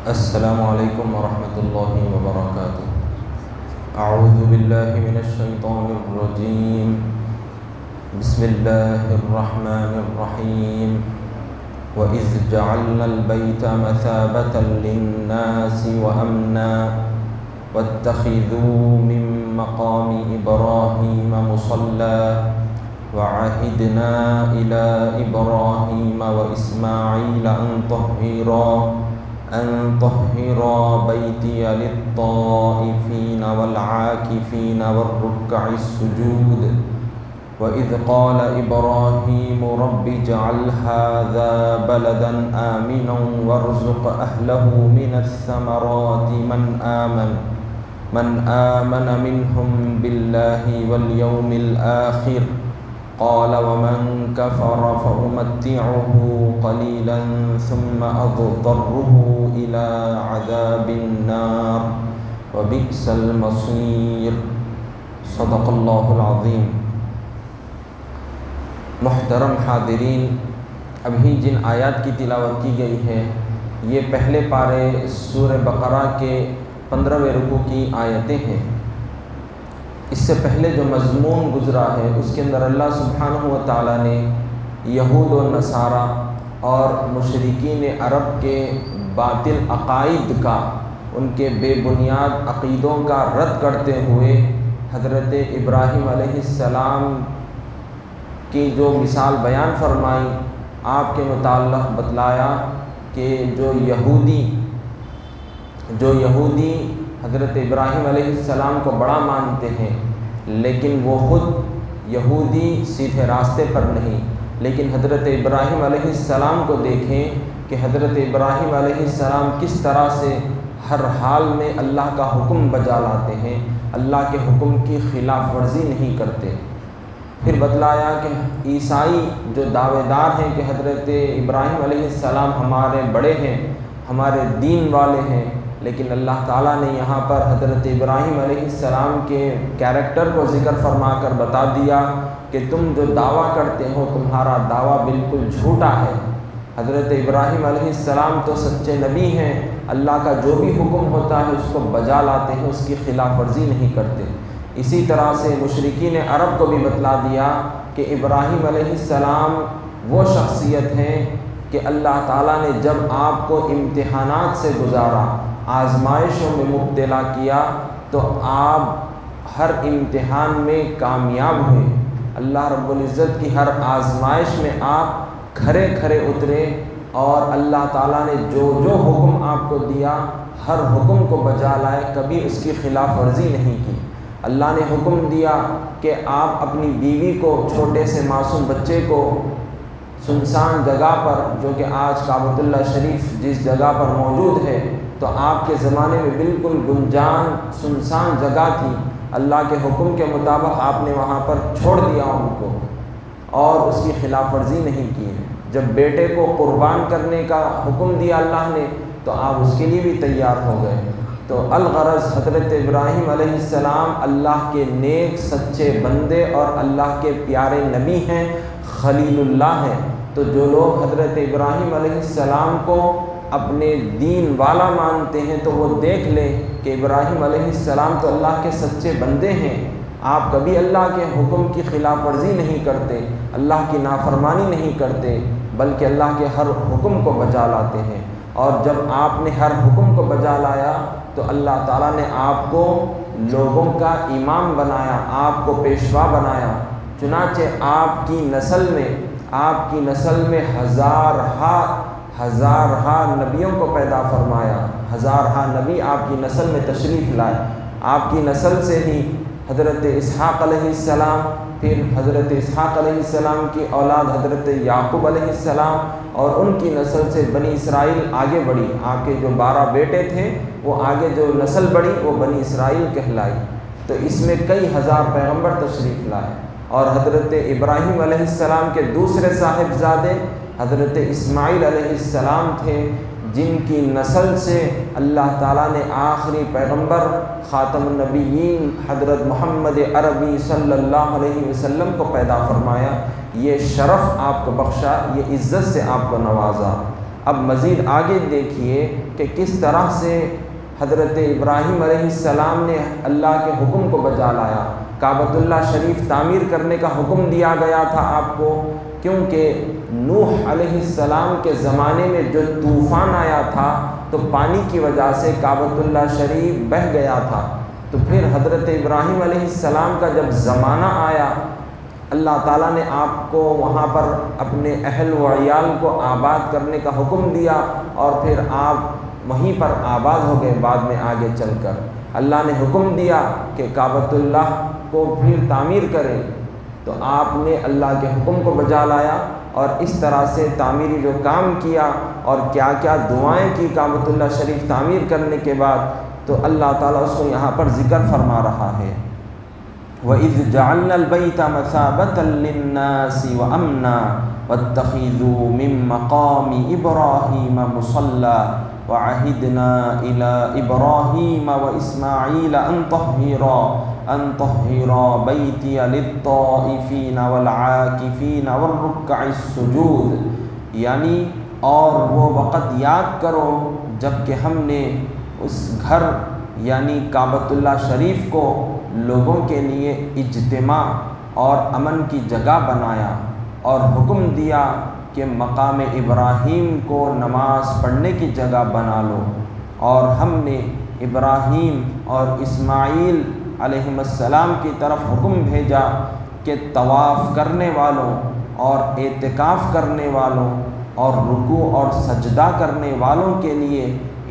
السلام علیکم ورحمۃ اللہ وبرکاتہ۔ اعوذ باللہ من الشیطان الرجیم، بسم اللہ الرحمن الرحیم۔ وَإِذْ جَعَلْنَا الْبَيْتَ مَثَابَةً لِلنَّاسِ وَأَمْنًا وَاتَّخِذُوا مِن مَّقَامِ إِبْرَاهِيمَ مُصَلًّى وَعَهِدْنَا إِلَىٰ إِبْرَاهِيمَ وَإِسْمَاعِيلَ أن طهرا بيتي للطائفين والعاكفين والركع السجود وإذ قال إبراهيم رب اجعل هذا بلدا آمنا وارزق أهله من الثمرات من آمن منهم بالله واليوم الآخر قال ومن كفر فأمتعه قليلا ثم أضطره إلى عذاب النار وبئس المصير۔ صدق اللہ العظیم۔ محترم حاضرین، ابھی جن آیات کی تلاوت کی گئی ہے یہ پہلے پارے سورہ بقرہ کے 15ویں رکوع کی آیتیں ہیں۔ اس سے پہلے جو مضمون گزرا ہے اس کے اندر اللہ سبحانہ و تعالیٰ نے یہود و نصارہ اور مشرکین عرب کے باطل عقائد کا، ان کے بے بنیاد عقیدوں کا رد کرتے ہوئے حضرت ابراہیم علیہ السلام کی جو مثال بیان فرمائی، آپ کے متعلق بتلایا کہ جو یہودی حضرت ابراہیم علیہ السلام کو بڑا مانتے ہیں، لیکن وہ خود یہودی سیدھے راستے پر نہیں، لیکن حضرت ابراہیم علیہ السلام کو دیکھیں کہ حضرت ابراہیم علیہ السلام کس طرح سے ہر حال میں اللہ کا حکم بجا لاتے ہیں، اللہ کے حکم کی خلاف ورزی نہیں کرتے۔ پھر بتلایا کہ عیسائی جو دعوے دار ہیں کہ حضرت ابراہیم علیہ السلام ہمارے بڑے ہیں، ہمارے دین والے ہیں، لیکن اللہ تعالیٰ نے یہاں پر حضرت ابراہیم علیہ السلام کے کیریکٹر کو ذکر فرما کر بتا دیا کہ تم جو دعویٰ کرتے ہو تمہارا دعویٰ بالکل جھوٹا ہے۔ حضرت ابراہیم علیہ السلام تو سچے نبی ہیں، اللہ کا جو بھی حکم ہوتا ہے اس کو بجا لاتے ہیں، اس کی خلاف ورزی نہیں کرتے۔ اسی طرح سے مشرکین عرب کو بھی بتلا دیا کہ ابراہیم علیہ السلام وہ شخصیت ہیں کہ اللہ تعالیٰ نے جب آپ کو امتحانات سے گزارا، آزمائشوں میں مبتلا کیا تو آپ ہر امتحان میں کامیاب ہوئے۔ اللہ رب العزت کی ہر آزمائش میں آپ کھرے کھرے اترے اور اللہ تعالیٰ نے جو جو حکم آپ کو دیا ہر حکم کو بجا لائے، کبھی اس کی خلاف ورزی نہیں کی۔ اللہ نے حکم دیا کہ آپ اپنی بیوی کو، چھوٹے سے معصوم بچے کو سنسان جگہ پر، جو کہ آج کعبۃ اللہ شریف جس جگہ پر موجود ہے، تو آپ کے زمانے میں بالکل گنجان سنسان جگہ تھی، اللہ کے حکم کے مطابق آپ نے وہاں پر چھوڑ دیا ان کو اور اس کی خلاف ورزی نہیں کی ہے۔ جب بیٹے کو قربان کرنے کا حکم دیا اللہ نے تو آپ اس کے لیے بھی تیار ہو گئے۔ تو الغرض حضرت ابراہیم علیہ السلام اللہ کے نیک سچے بندے اور اللہ کے پیارے نبی ہیں، خلیل اللہ ہیں۔ تو جو لوگ حضرت ابراہیم علیہ السلام کو اپنے دین والا مانتے ہیں تو وہ دیکھ لیں کہ ابراہیم علیہ السلام تو اللہ کے سچے بندے ہیں، آپ کبھی اللہ کے حکم کی خلاف ورزی نہیں کرتے، اللہ کی نافرمانی نہیں کرتے، بلکہ اللہ کے ہر حکم کو بجا لاتے ہیں۔ اور جب آپ نے ہر حکم کو بجا لایا تو اللہ تعالیٰ نے آپ کو لوگوں کا امام بنایا، آپ کو پیشوا بنایا۔ چنانچہ آپ کی نسل میں ہزارہا نبیوں کو پیدا فرمایا، ہزارہا نبی آپ کی نسل میں تشریف لائے۔ آپ کی نسل سے ہی حضرت اسحاق علیہ السلام، پھر حضرت اسحاق علیہ السلام کی اولاد حضرت یعقوب علیہ السلام، اور ان کی نسل سے بنی اسرائیل آگے بڑھی۔ آپ کے جو 12 بیٹے تھے وہ آگے جو نسل بڑھی وہ بنی اسرائیل کہلائی۔ تو اس میں کئی ہزار پیغمبر تشریف لائے، اور حضرت ابراہیم علیہ السلام کے دوسرے صاحبزادے حضرت اسماعیل علیہ السلام تھے، جن کی نسل سے اللہ تعالیٰ نے آخری پیغمبر خاتم النبیین حضرت محمد عربی صلی اللہ علیہ وسلم کو پیدا فرمایا۔ یہ شرف آپ کو بخشا، یہ عزت سے آپ کو نوازا۔ اب مزید آگے دیکھیے کہ کس طرح سے حضرت ابراہیم علیہ السلام نے اللہ کے حکم کو بجا لایا۔ کعبۃ اللہ شریف تعمیر کرنے کا حکم دیا گیا تھا آپ کو، کیونکہ نوح علیہ السلام کے زمانے میں جو طوفان آیا تھا تو پانی کی وجہ سے کعبۃ اللہ شریف بہہ گیا تھا۔ تو پھر حضرت ابراہیم علیہ السلام کا جب زمانہ آیا، اللہ تعالیٰ نے آپ کو وہاں پر اپنے اہل و عیال کو آباد کرنے کا حکم دیا، اور پھر آپ وہیں پر آباد ہو گئے۔ بعد میں آگے چل کر اللہ نے حکم دیا کہ کعبۃ اللہ کو پھر تعمیر کریں، تو آپ نے اللہ کے حکم کو بجا لایا اور اس طرح سے تعمیری جو کام کیا اور کیا کیا دعائیں کی کعبۃ اللہ شریف تعمیر کرنے کے بعد، تو اللہ تعالیٰ اس کو یہاں پر ذکر فرما رہا ہے۔ وَإِذْ جَعَلْنَا الْبَيْتَ مَثَابَةً لِلنَّاسِ وَأَمْنًا وَاتَّخِذُوا مِن مَّقَامِ إِبْرَاهِيمَ مُصَلًّى وَعَهِدْنَا إِلَىٰ إِبْرَاهِيمَ وَإِسْمَاعِيلَ أَن طَهِّرَا بَيْتِيَ لِلطَّائِفِينَ وَالْعَاكِفِينَ وَالرُّكَّعِ السُّجُودِ، یعنی اور وہ وقت یاد کرو جب کہ ہم نے اس گھر یعنی کعبۃ اللہ شریف کو لوگوں کے لیے اجتماع اور امن کی جگہ بنایا، اور حکم دیا کہ مقام ابراہیم کو نماز پڑھنے کی جگہ بنا لو، اور ہم نے ابراہیم اور اسماعیل علیہ السلام کی طرف حکم بھیجا کہ طواف کرنے والوں اور اعتکاف کرنے والوں اور رکوع اور سجدہ کرنے والوں کے لیے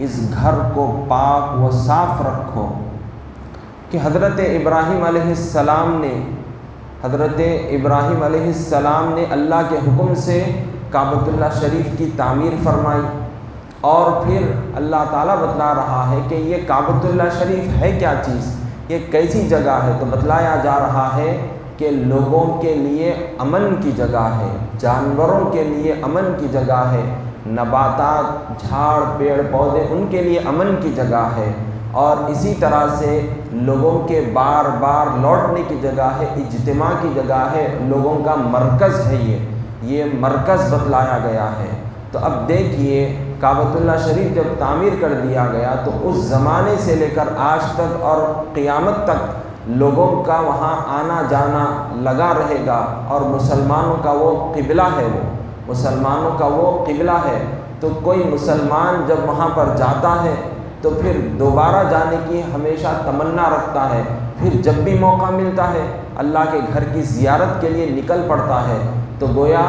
اس گھر کو پاک و صاف رکھو۔ کہ حضرت ابراہیم علیہ السلام نے اللہ کے حکم سے کعبۃ اللہ شریف کی تعمیر فرمائی، اور پھر اللہ تعالیٰ بتلا رہا ہے کہ یہ کعبۃ اللہ شریف ہے کیا چیز، یہ کیسی جگہ ہے، تو بتلایا جا رہا ہے کہ لوگوں کے لیے امن کی جگہ ہے، جانوروں کے لیے امن کی جگہ ہے، نباتات جھاڑ پیڑ پودے ان کے لیے امن کی جگہ ہے، اور اسی طرح سے لوگوں کے بار بار لوٹنے کی جگہ ہے، اجتماع کی جگہ ہے، لوگوں کا مرکز ہے، یہ مرکز بتلایا گیا ہے۔ تو اب دیکھیے کعبۃ اللہ شریف جب تعمیر کر دیا گیا تو اس زمانے سے لے کر آج تک اور قیامت تک لوگوں کا وہاں آنا جانا لگا رہے گا، اور مسلمانوں کا وہ قبلہ ہے، مسلمانوں کا وہ قبلہ ہے۔ تو کوئی مسلمان جب وہاں پر جاتا ہے تو پھر دوبارہ جانے کی ہمیشہ تمنا رکھتا ہے، پھر جب بھی موقع ملتا ہے اللہ کے گھر کی زیارت کے لیے نکل پڑتا ہے۔ تو گویا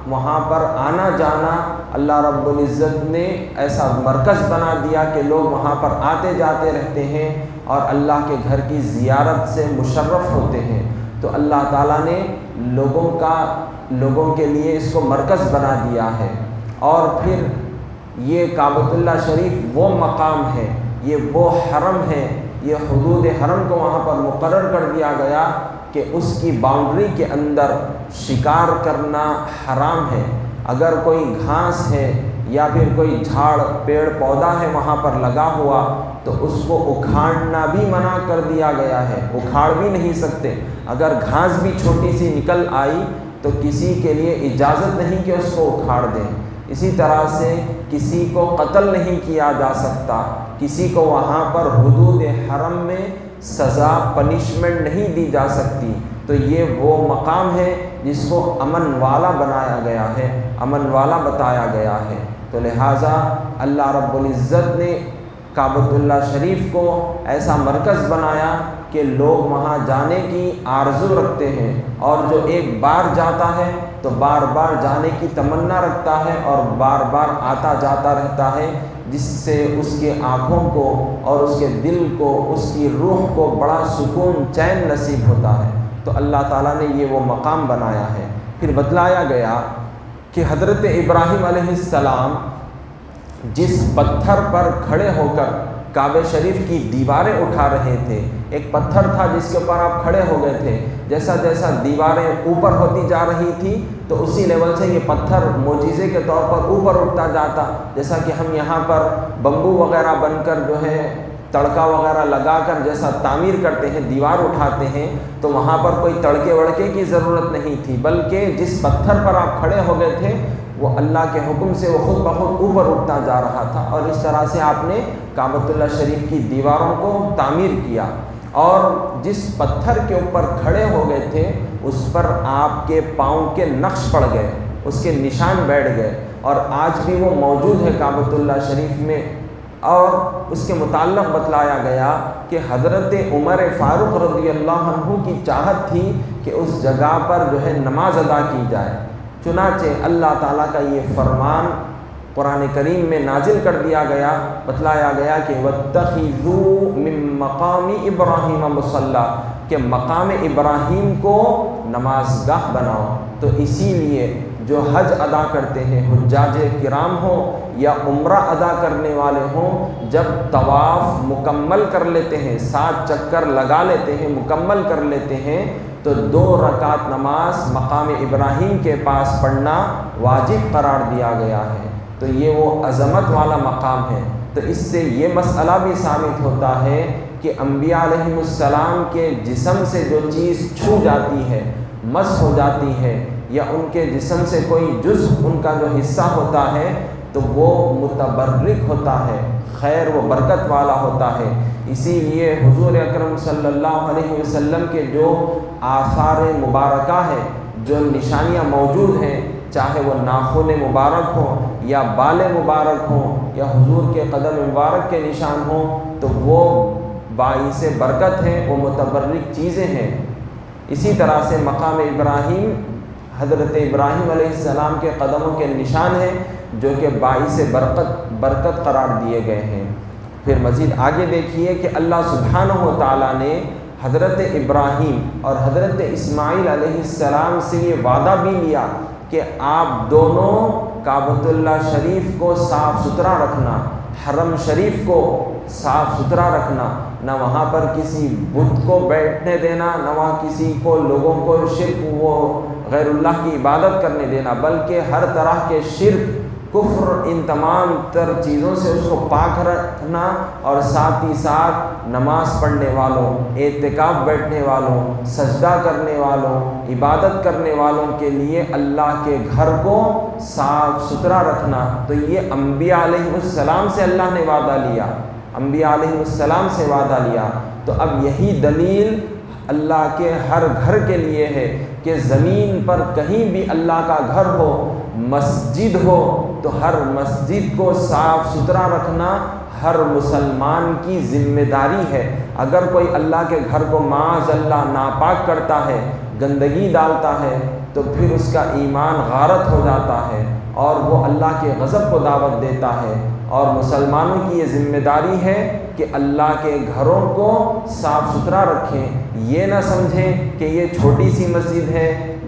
وہاں پر آنا جانا اللہ رب العزت نے ایسا مرکز بنا دیا کہ لوگ وہاں پر آتے جاتے رہتے ہیں اور اللہ کے گھر کی زیارت سے مشرف ہوتے ہیں۔ تو اللہ تعالیٰ نے لوگوں کے لیے اس کو مرکز بنا دیا ہے، اور پھر یہ کعبۃ اللہ شریف وہ مقام ہے، یہ وہ حرم ہے، یہ حدود حرم کو وہاں پر مقرر کر دیا گیا کہ اس کی باؤنڈری کے اندر شکار کرنا حرام ہے۔ اگر کوئی گھاس ہے یا پھر کوئی جھاڑ پیڑ پودا ہے وہاں پر لگا ہوا تو اس کو اکھاڑنا بھی منع کر دیا گیا ہے، اکھاڑ بھی نہیں سکتے۔ اگر گھاس بھی چھوٹی سی نکل آئی تو کسی کے لیے اجازت نہیں کہ اس کو اکھاڑ دیں۔ اسی طرح سے کسی کو قتل نہیں کیا جا سکتا، کسی کو وہاں پر حدود حرم میں سزا پنشمنٹ نہیں دی جا سکتی۔ تو یہ وہ مقام ہے جس کو امن والا بنایا گیا ہے، امن والا بتایا گیا ہے۔ تو لہٰذا اللہ رب العزت نے کعبۃ اللہ شریف کو ایسا مرکز بنایا کہ لوگ وہاں جانے کی آرزو رکھتے ہیں، اور جو ایک بار جاتا ہے تو بار بار جانے کی تمنا رکھتا ہے اور بار بار آتا جاتا رہتا ہے، جس سے اس کے آنکھوں کو اور اس کے دل کو، اس کی روح کو بڑا سکون چین نصیب ہوتا ہے۔ تو اللہ تعالیٰ نے یہ وہ مقام بنایا ہے۔ پھر بتلایا گیا کہ حضرت ابراہیم علیہ السلام جس پتھر پر کھڑے ہو کر کعبہ شریف کی دیواریں اٹھا رہے تھے، ایک پتھر تھا جس کے اوپر آپ کھڑے ہو گئے تھے، جیسا جیسا دیواریں اوپر ہوتی جا رہی تھی تو اسی لیول سے یہ پتھر معجزے کے طور پر اوپر اٹھتا جاتا، جیسا کہ ہم یہاں پر بمبو وغیرہ بن کر جو ہے تڑکا وغیرہ لگا کر جیسا تعمیر کرتے ہیں، دیوار اٹھاتے ہیں، تو وہاں پر کوئی تڑکے وڑکے کی ضرورت نہیں تھی، بلکہ جس پتھر پر آپ کھڑے ہو گئے تھے وہ اللہ کے حکم سے وہ خود بخود اوپر اٹھتا جا رہا تھا، اور اس طرح سے آپ نے کعبۃ اللہ شریف کی دیواروں کو تعمیر کیا، اور جس پتھر کے اوپر کھڑے ہو گئے تھے اس پر آپ کے پاؤں کے نقش پڑ گئے، اس کے نشان بیٹھ گئے، اور آج بھی وہ موجود ہے کعبۃ اللہ شریف میں۔ اور اس کے متعلق بتلایا گیا کہ حضرت عمر فاروق رضی اللہ عنہ کی چاہت تھی کہ اس جگہ پر جو ہے نماز ادا کی جائے، چنانچہ اللہ تعالیٰ کا یہ فرمان قرآن کریم میں نازل کر دیا گیا، بتلایا گیا کہ وَاتَّخِذُوا مِن مَقَامِ إِبْرَاهِيمَ مُصَلًّى، کہ مقام ابراہیم کو نماز گاہ بناؤ۔ تو اسی لیے جو حج ادا کرتے ہیں، حجاج کرام ہوں یا عمرہ ادا کرنے والے ہوں، جب طواف مکمل کر لیتے ہیں، 7 چکر لگا لیتے ہیں، مکمل کر لیتے ہیں، تو 2 رکعت نماز مقام ابراہیم کے پاس پڑھنا واجب قرار دیا گیا ہے۔ تو یہ وہ عظمت والا مقام ہے۔ تو اس سے یہ مسئلہ بھی ثابت ہوتا ہے کہ انبیاء علیہ السلام کے جسم سے جو چیز چھو جاتی ہے، مس ہو جاتی ہے، یا ان کے جسم سے کوئی جزء ان کا جو حصہ ہوتا ہے تو وہ متبرک ہوتا ہے، خیر و برکت والا ہوتا ہے۔ اسی لیے حضور اکرم صلی اللہ علیہ وسلم کے جو آثار مبارکہ ہیں، جو نشانیاں موجود ہیں، چاہے وہ ناخن مبارک ہوں یا بال مبارک ہوں یا حضور کے قدم مبارک کے نشان ہوں، تو وہ باعث برکت ہیں، وہ متبرک چیزیں ہیں۔ اسی طرح سے مقام ابراہیم حضرت ابراہیم علیہ السلام کے قدموں کے نشان ہیں، جو کہ باعث برکت قرار دیے گئے ہیں۔ پھر مزید آگے دیکھیے کہ اللہ سبحانہ و تعالیٰ نے حضرت ابراہیم اور حضرت اسماعیل علیہ السلام سے یہ وعدہ بھی لیا کہ آپ دونوں کعبۃ اللہ شریف کو صاف ستھرا رکھنا، حرم شریف کو صاف ستھرا رکھنا، نہ وہاں پر کسی بت کو بیٹھنے دینا، نہ وہاں کسی کو لوگوں کو شرک و غیر اللہ کی عبادت کرنے دینا، بلکہ ہر طرح کے شرک، کفر، ان تمام تر چیزوں سے اس کو پاک رکھنا، اور ساتھ ہی ساتھ نماز پڑھنے والوں، اعتکاف بیٹھنے والوں، سجدہ کرنے والوں، عبادت کرنے والوں کے لیے اللہ کے گھر کو صاف ستھرا رکھنا۔ تو یہ انبیاء علیہ السلام سے اللہ نے وعدہ لیا، انبیاء علیہ السلام سے وعدہ لیا۔ تو اب یہی دلیل اللہ کے ہر گھر کے لیے ہے کہ زمین پر کہیں بھی اللہ کا گھر ہو، مسجد ہو، تو ہر مسجد کو صاف ستھرا رکھنا ہر مسلمان کی ذمہ داری ہے۔ اگر کوئی اللہ کے گھر کو معاذ اللہ ناپاک کرتا ہے، گندگی ڈالتا ہے، تو پھر اس کا ایمان غارت ہو جاتا ہے اور وہ اللہ کے غضب کو دعوت دیتا ہے۔ اور مسلمانوں کی یہ ذمہ داری ہے کہ اللہ کے گھروں کو صاف ستھرا رکھیں، یہ نہ سمجھیں کہ یہ چھوٹی سی مسجد ہے،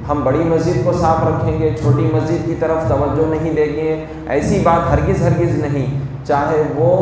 ہم بڑی مسجد کو صاف رکھیں گے، چھوٹی مسجد کی طرف توجہ نہیں دیں گے۔ ایسی بات ہرگز نہیں، چاہے وہ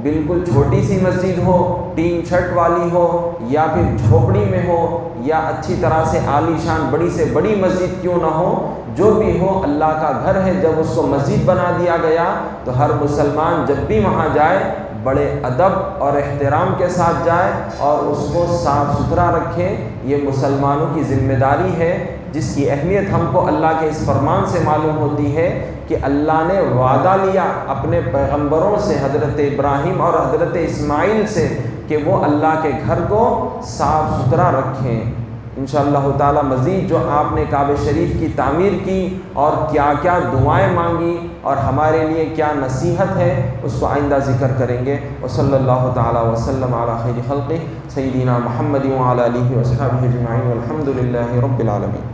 بالکل چھوٹی سی مسجد ہو، ٹین چھت والی ہو، یا پھر جھوپڑی میں ہو، یا اچھی طرح سے عالی شان بڑی سے بڑی مسجد کیوں نہ ہو، جو بھی ہو اللہ کا گھر ہے۔ جب اس کو مسجد بنا دیا گیا تو ہر مسلمان جب بھی وہاں جائے بڑے ادب اور احترام کے ساتھ جائے اور اس کو صاف ستھرا رکھے۔ یہ مسلمانوں کی ذمہ داری ہے، جس کی اہمیت ہم کو اللہ کے اس فرمان سے معلوم ہوتی ہے کہ اللہ نے وعدہ لیا اپنے پیغمبروں سے، حضرت ابراہیم اور حضرت اسماعیل سے، کہ وہ اللہ کے گھر کو صاف ستھرا رکھیں۔ انشاءاللہ تعالی مزید جو آپ نے کعبہ شریف کی تعمیر کی اور کیا کیا دعائیں مانگی اور ہمارے لیے کیا نصیحت ہے، اس کو آئندہ ذکر کریں گے۔ وصلی اللہ تعالی وسلم علی خیر خلقہ سیدنا محمد وعلی آلہ وصحبہ اجمعین والحمد للہ رب العالمین۔